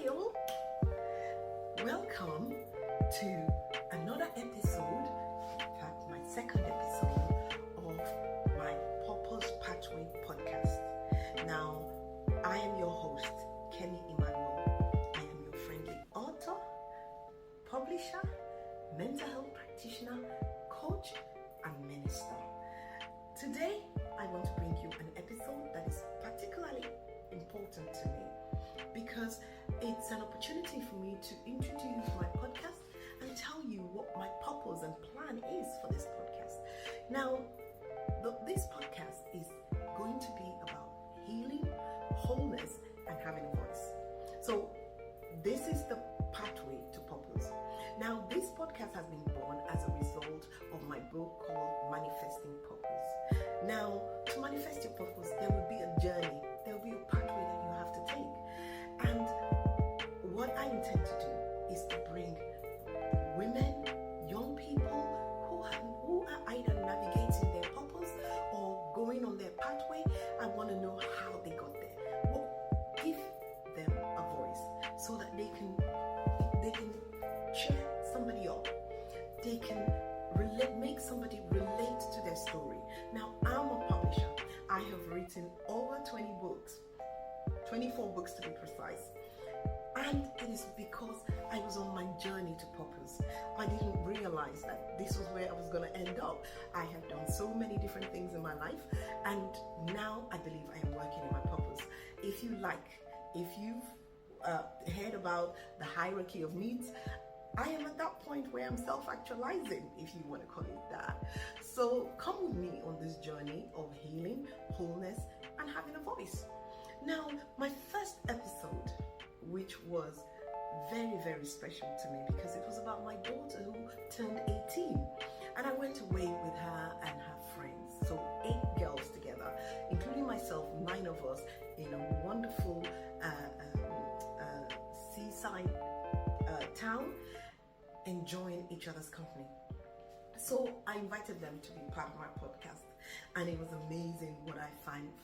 Hi all, welcome to another episode, in fact my second episode of my Purpose Pathway podcast. Now, I am your host, Kemi Emmanuel. I am your friendly author, publisher, mental health practitioner, coach, and minister. Today, I want to bring you an episode that is particularly important to me because it's an opportunity for me to introduce my podcast and tell you what my purpose and plan is for this podcast. Now, this podcast is going to be about healing, wholeness, and having a voice. So, this is the pathway to purpose. Now, this podcast has been born as a result of my book called Manifesting Purpose. Now, to manifest your purpose, there will be a journey, there will be a pathway that you have to take. And what I intend to do is to bring women, young people who are either navigating their purpose or going on their pathway. I want to know how they got there. Well, give them a voice so that they can cheer somebody up. They can make somebody relate to their story. Now, I'm a publisher. I have written over 20 books, 24 books to be precise. And it is because I was on my journey to purpose. I didn't realize that this was where I was going to end up. I have done so many different things in my life, and now I believe I am working in my purpose. If you've heard about the hierarchy of needs, I am at that point where I'm self-actualizing, if you want to call it that. So come with me on this journey of healing, wholeness, and having a voice. Now, my first episode, which was very, very special to me because it was about my daughter who turned 18. And I went away with her and her friends. So 8 girls together, including myself, 9 of us, in a wonderful seaside town, enjoying each other's company. So I invited them to be part of my podcast, and it was amazing what I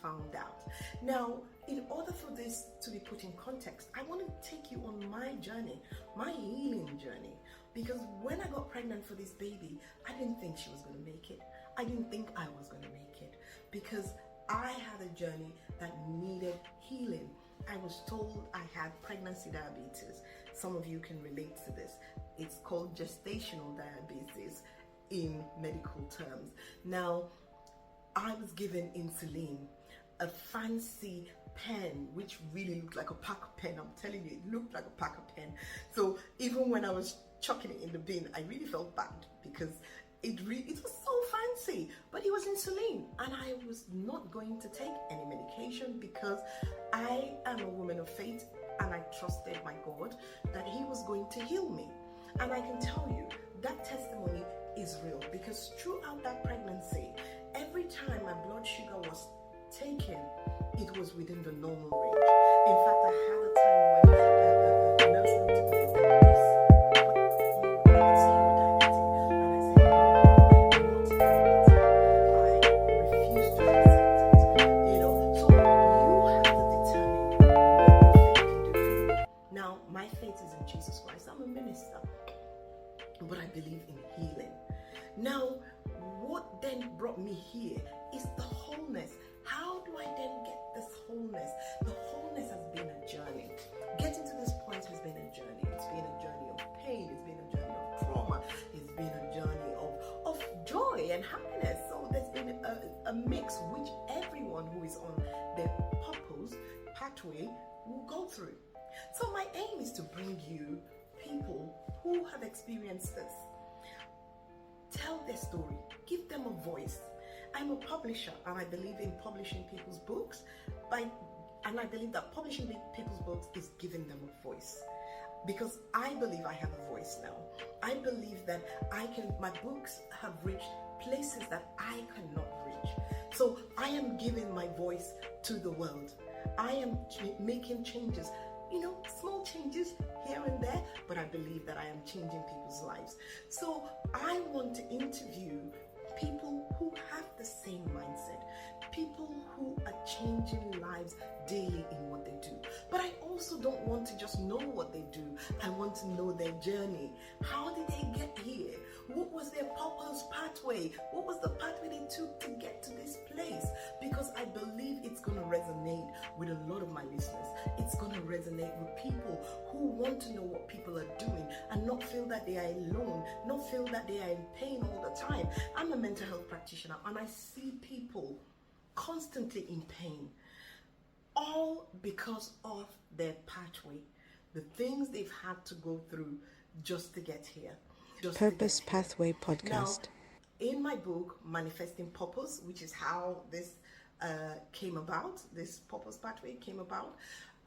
found out. Now, in order for this to be put in context, I want to take you on my journey, my healing journey, because when I got pregnant for this baby, I didn't think she was going to make it. I didn't think I was going to make it because I had a journey that needed healing. I was told I had pregnancy diabetes. Some of you can relate to this. It's called gestational diabetes in medical terms. Now, I was given insulin, a fancy pen, which really looked like a pack of pen. I'm telling you, it looked like a pack of pen. So even when I was chucking it in the bin, I really felt bad because it was so fancy, but it was insulin, and I was not going to take any medication because I am a woman of faith, and I trusted my God that He was going to heal me. And I can tell you that testimony is real because throughout that pregnancy, every time my blood sugar was taken, it was within the normal range. In fact, I had a time when the nurse looked at me and said, "Yes, but you say you're diabetic." And I said, "No, I'm not diabetic. I refuse to accept it." So you have to determine what your faith can do for you. Now, my faith is in Jesus Christ. I'm a minister, but I believe in healing. Now, what then brought me here is the wholeness. How do I then get this wholeness? The wholeness has been a journey. Getting to this point has been a journey. It's been a journey of pain. It's been a journey of trauma. It's been a journey of joy and happiness. So there's been a mix which everyone who is on their purpose pathway will go through. So my aim is to bring you people who have experienced this. Tell their story. Give them a voice. I'm a publisher, and I believe in publishing people's books. And I believe that publishing people's books is giving them a voice. Because I believe I have a voice now. I believe that my books have reached places that I cannot reach. So I am giving my voice to the world. I am making changes. Small changes here and there, but I believe that I am changing people's lives. So I want to interview people who have the same mindset, people who are changing lives daily in what they do. But I also don't want to just know what they do. I want to know their journey. How did they get here? What was their purpose pathway? What was the pathway they took to get to this place? Because I believe it's going to resonate with a lot of my listeners. It's going to resonate with people who want to know what people are doing and not feel that they are alone, not feel that they are in pain all the time. I'm a mental health practitioner and I see people constantly in pain, all because of their pathway, the things they've had to go through just to get here. Purpose Pathway Podcast. Now, in my book, Manifesting Purpose, which is how this came about, this purpose pathway came about,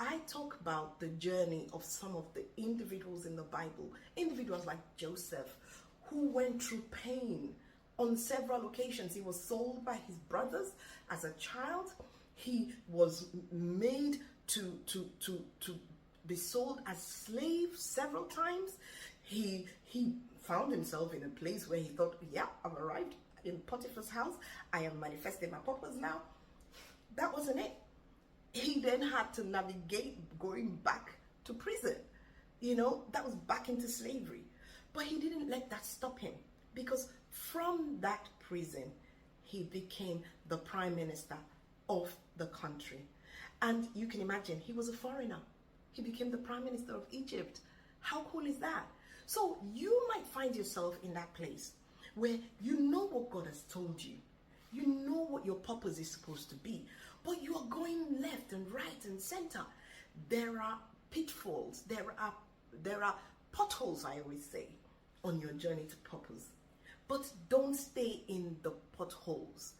I talk about the journey of some of the individuals in the Bible, individuals like Joseph, who went through pain on several occasions. He was sold by his brothers as a child. He was made to be sold as slave several times. He found himself in a place where he thought, yeah, I've arrived in Potiphar's house. I am manifesting my purpose now. That wasn't it. He then had to navigate going back to prison. That was back into slavery. But he didn't let that stop him, because from that prison, he became the prime minister of the country. And you can imagine, he was a foreigner. He became the prime minister of Egypt. How cool is that? So you might find yourself in that place where you know what God has told you. You know what your purpose is supposed to be, but you are going left and right and center. There are pitfalls. There are potholes, I always say, on your journey to purpose. But don't stay in the potholes.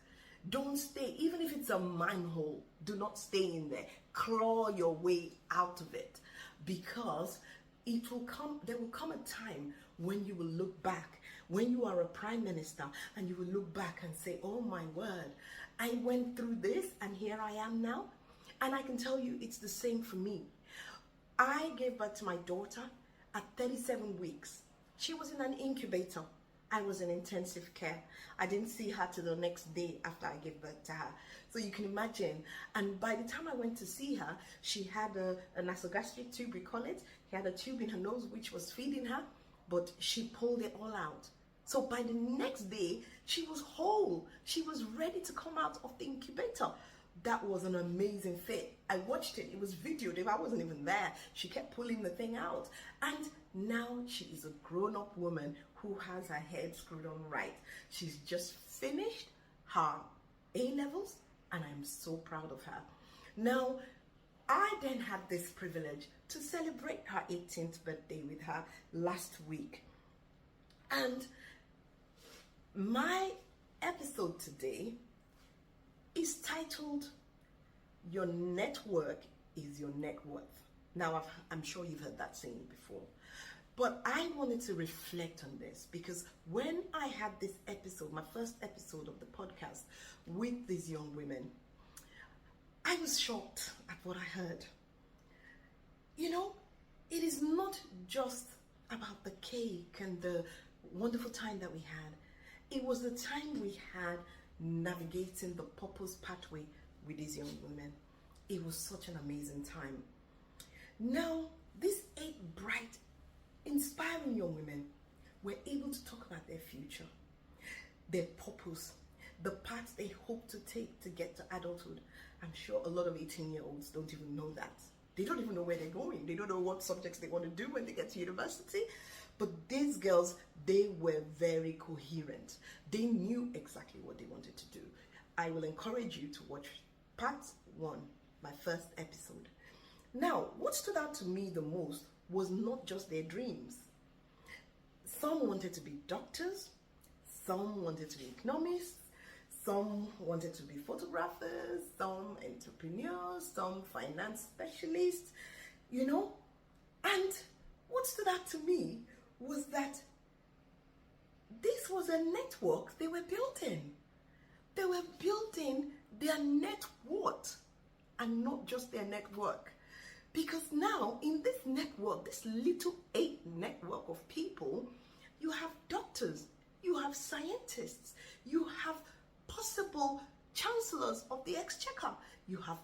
Don't stay, even if it's a manhole, do not stay in there. Claw your way out of it, because there will come a time when you will look back, when you are a prime minister, and you will look back and say, oh my word, I went through this and here I am now. And I can tell you it's the same for me. I gave birth to my daughter at 37 weeks. She was in an incubator. I was in intensive care. I didn't see her till the next day after I gave birth to her. So you can imagine. And by the time I went to see her, she had a nasogastric tube, we call it. She had a tube in her nose which was feeding her, but she pulled it all out. So by the next day, she was whole. She was ready to come out of the incubator. That was an amazing fit. I watched it. It was videoed. If I wasn't even there, she kept pulling the thing out. And now she is a grown-up woman who has her head screwed on right. She's just finished her A-levels, and I'm so proud of her. Now, I then had this privilege to celebrate her 18th birthday with her last week. And my episode today is titled, Your Network is Your Net Worth. Now, I'm sure you've heard that saying before. But I wanted to reflect on this, because when I had this episode, my first episode of the podcast with these young women, I was shocked at what I heard. It is not just about the cake and the wonderful time that we had. It was the time we had navigating the purpose pathway with these young women. It was such an amazing time. Now, these 8 bright, inspiring young women were able to talk about their future, their purpose, the paths they hope to take to get to adulthood. I'm sure a lot of 18-year-olds don't even know that. They don't even know where they're going. They don't know what subjects they want to do when they get to university. But these girls, they were very coherent. They knew exactly what they wanted to do. I will encourage you to watch part 1, my first episode. Now, what stood out to me the most was not just their dreams. Some wanted to be doctors, some wanted to be economists, some wanted to be photographers, some entrepreneurs, some finance specialists, And what stood out to me was that this was a network they were building. They were building their net worth and not just their network. Because now in this network, this little 8 network of people, you have doctors, you have scientists, you have possible chancellors of the exchequer, you have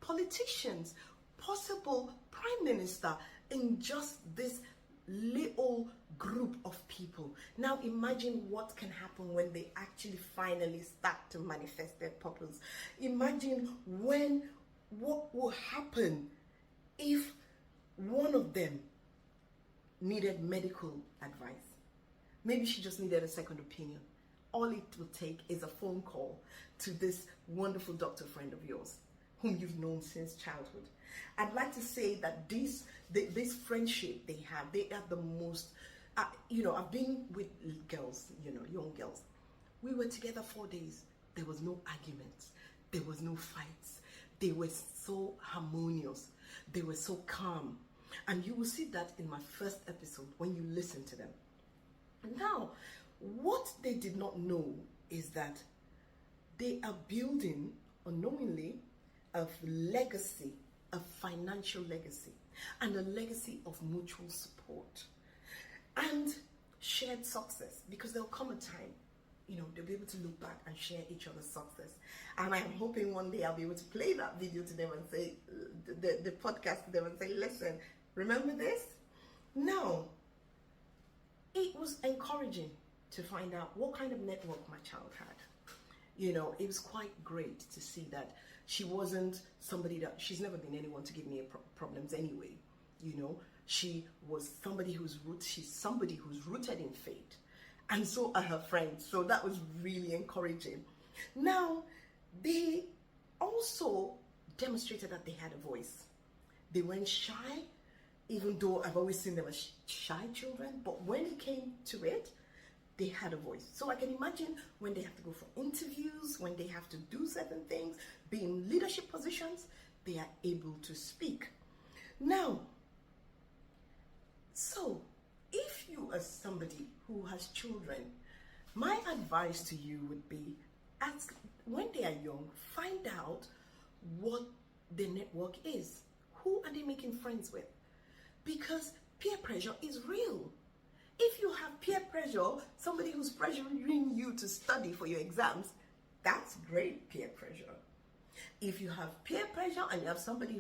politicians, possible prime minister, in just this little group of people. Now imagine what can happen when they actually finally start to manifest their purpose. Imagine what will happen if one of them needed medical advice. Maybe she just needed a second opinion. All it will take is a phone call to this wonderful doctor friend of yours whom you've known since childhood. I'd like to say that this friendship they are the most, I've been with girls, young girls. We were together 4 days. There was no arguments. There was no fights. They were so harmonious. They were so calm. And you will see that in my first episode when you listen to them. Now, what they did not know is that they are building unknowingly a legacy, a financial legacy, and a legacy of mutual support and shared success, because there'll come a time, they'll be able to look back and share each other's success. And I'm hoping one day I'll be able to play that video to them and say, the podcast to them and say, listen, remember this? Now, it was encouraging to find out what kind of network my child had. It was quite great to see that she wasn't somebody that, she's never been anyone to give me problems anyway. She was somebody she's somebody who's rooted in faith. And so are her friends. So that was really encouraging. Now, they also demonstrated that they had a voice. They weren't shy, even though I've always seen them as shy children. But when it came to it, they had a voice. So I can imagine when they have to go for interviews, when they have to do certain things, be in leadership positions, they are able to speak. Now, so if you are somebody who has children, my advice to you would be, when they are young, find out what the network is. Who are they making friends with? Because peer pressure is real. If you have peer pressure, somebody who's pressuring you to study for your exams, that's great peer pressure. If you have peer pressure and you have somebody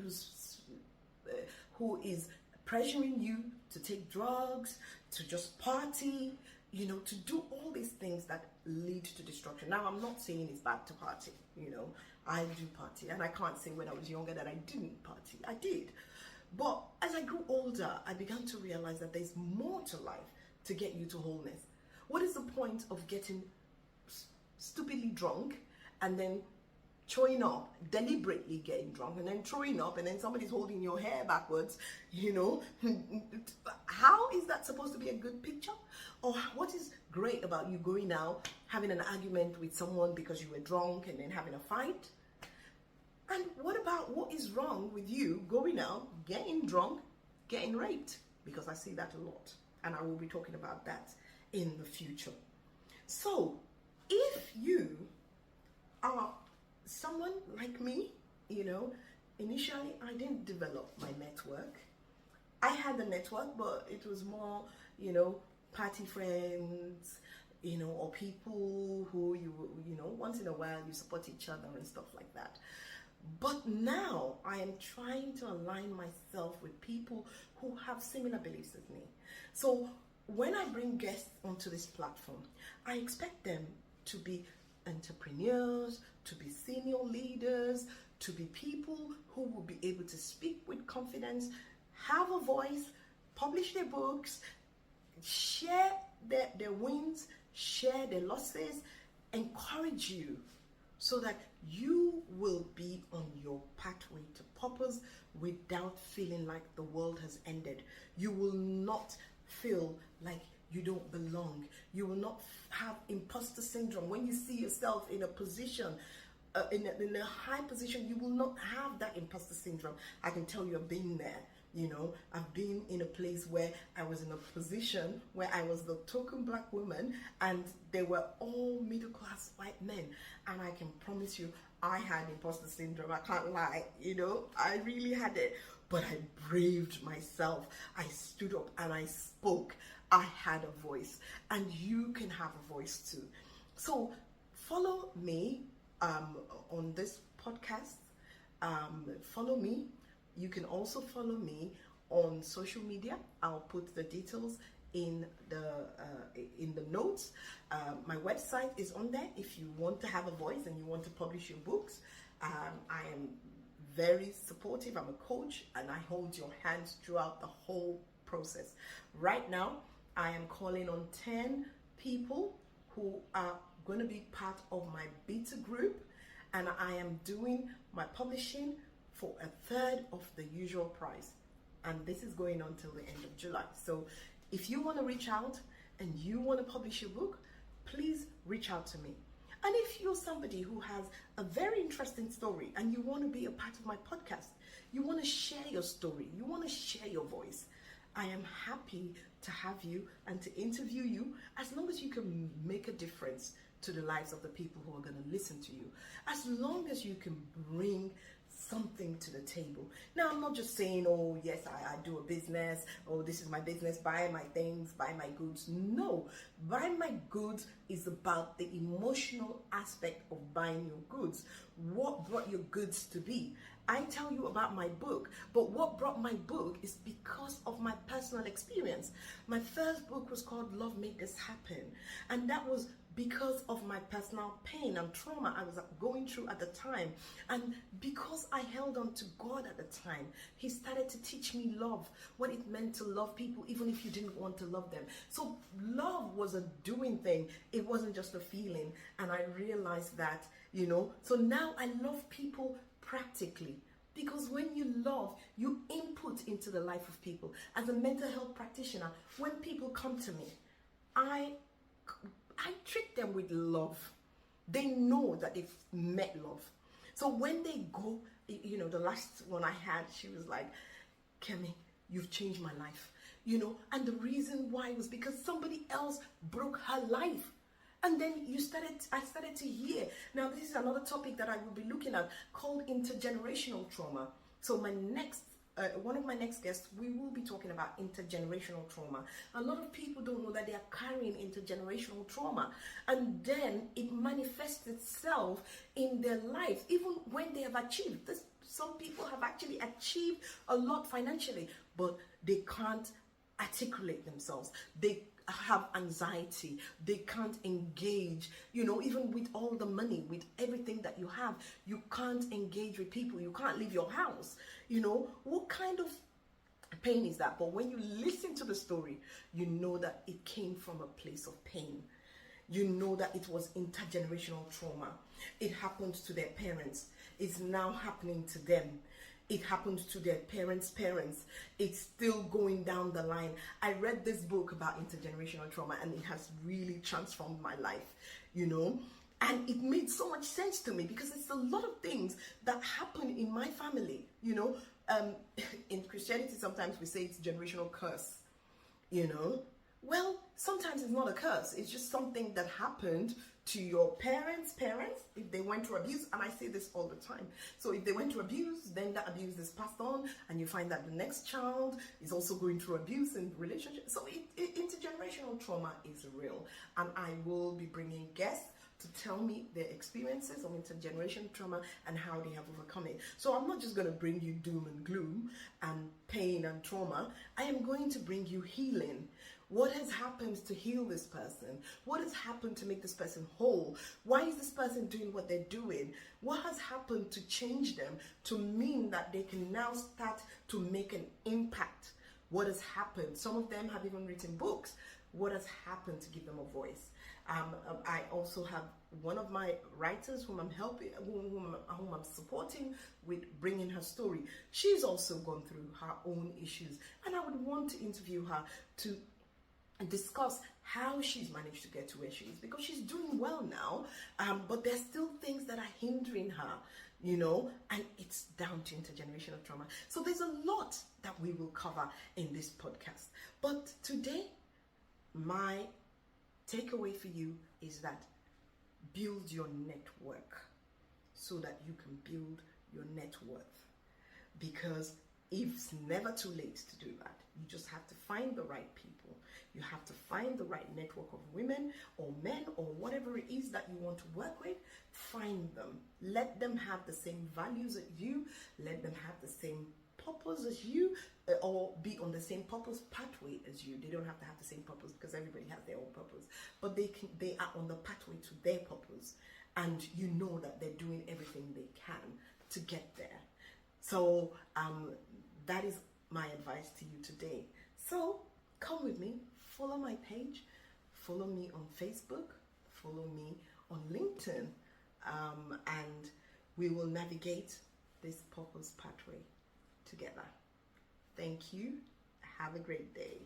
who is pressuring you to take drugs, to just party, to do all these things that lead to destruction. Now, I'm not saying it's bad to party, I do party, and I can't say when I was younger that I didn't party. I did. But as I grew older, I began to realize that there's more to life to get you to wholeness. What is the point of getting stupidly drunk and then throwing up, deliberately getting drunk and then throwing up, and then somebody's holding your hair backwards, How is that supposed to be a good picture? Or what is great about you going out, having an argument with someone because you were drunk and then having a fight? And what about what is wrong with you going out, getting drunk, getting raped? Because I see that a lot, and I will be talking about that in the future. So if you are someone like me, initially I didn't develop my network. I had a network, but it was more, party friends, or people who once in a while you support each other and stuff like that. But now I am trying to align myself with people who have similar beliefs as me. So when I bring guests onto this platform, I expect them to be entrepreneurs, to be senior leaders, to be people who will be able to speak with confidence, have a voice, publish their books, share their wins, share their losses, encourage you so that you will be on your pathway to purpose without feeling like the world has ended. You will not feel like you don't belong. You will not have imposter syndrome. When you see yourself in a position, in a high position, you will not have that imposter syndrome. I can tell you I've been there. I've been in a place where I was in a position where I was the token black woman and they were all middle class white men. And I can promise you, I had imposter syndrome. I can't lie, I really had it. But I braved myself. I stood up and I spoke. I had a voice, and you can have a voice too. So follow me on this podcast. Follow me. You can also follow me on social media. I'll put the details in the notes. My website is on there if you want to have a voice and you want to publish your books. I am very supportive. I'm a coach and I hold your hands throughout the whole process. Right now, I am calling on 10 people who are going to be part of my beta group, and I am doing my publishing for a third of the usual price. And this is going on till the end of July. So if you want to reach out and you want to publish your book, please reach out to me. And if you're somebody who has a very interesting story and you want to be a part of my podcast, you want to share your story, you want to share your voice, I am happy to have you and to interview you, as long as you can make a difference to the lives of the people who are going to listen to you, as long as you can bring something to the table. Now, I'm not just saying, oh yes, I do a business, oh this is my business, buy my things, buy my goods. No, buy my goods is about the emotional aspect of buying your goods. What brought your goods to be? I tell you about my book, but what brought my book is because of my personal experience. My first book was called Love Made This Happen, and that was because of my personal pain and trauma I was going through at the time. And because I held on to God at the time, He started to teach me love, what it meant to love people even if you didn't want to love them. So love was a doing thing. It wasn't just a feeling. And I realized that, so now I love people practically. Because when you love, you input into the life of people. As a mental health practitioner, when people come to me, I treat them with love. They know that they've met love. So when they go, the last one I had, she was like, Kemi, you've changed my life. And the reason why was because somebody else broke her life. And then I started to hear. Now, this is another topic that I will be looking at called intergenerational trauma. So one of my next guests, we will be talking about intergenerational trauma. A lot of people don't know that they are carrying intergenerational trauma, and then it manifests itself in their life, even when they have achieved this. Some people have actually achieved a lot financially, but they can't articulate themselves. They have anxiety, they can't engage, even with all the money, with everything that you have, you can't engage with people, you can't leave your house. What kind of pain is that? But when you listen to the story, you know that it came from a place of pain. You know that it was intergenerational trauma. It happened to their parents. It's now happening to them. It happened to their parents' parents. It's still going down the line. I read this book about intergenerational trauma and it has really transformed my life, and it made so much sense to me because it's a lot of things that happen in my family, In Christianity, sometimes we say it's generational curse, Well, sometimes it's not a curse. It's just something that happened to your parents, if they went through abuse. And I say this all the time. So if they went through abuse, then that abuse is passed on. And you find that the next child is also going through abuse in relationships. So intergenerational trauma is real. And I will be bringing guests to tell me their experiences of intergenerational trauma and how they have overcome it. So I'm not just going to bring you doom and gloom and pain and trauma. I am going to bring you healing. What has happened to heal this person? What has happened to make this person whole? Why is this person doing what they're doing? What has happened to change them to mean that they can now start to make an impact? What has happened? Some of them have even written books. What has happened to give them a voice? I also have one of my writers whom I'm helping, whom I'm supporting with bringing her story. She's also gone through her own issues, and I would want to interview her to discuss how she's managed to get to where she is, because she's doing well now, but there's still things that are hindering her, and it's down to intergenerational trauma. So there's a lot that we will cover in this podcast. But today, my takeaway for you is that build your network so that you can build your net worth. Because It's never too late to do that. You just have to find the right people. You have to find the right network of women or men or whatever it is that you want to work with. Find them. Let them have the same values as you. Let them have the same purpose as you, or be on the same purpose pathway as you. They don't have to have the same purpose, because everybody has their own purpose, but they are on the pathway to their purpose, and you know that they're doing everything they can to get there. So that is my advice to you today. So come with me, follow my page, follow me on Facebook, follow me on LinkedIn, and we will navigate this purpose pathway together. Thank you. Have a great day.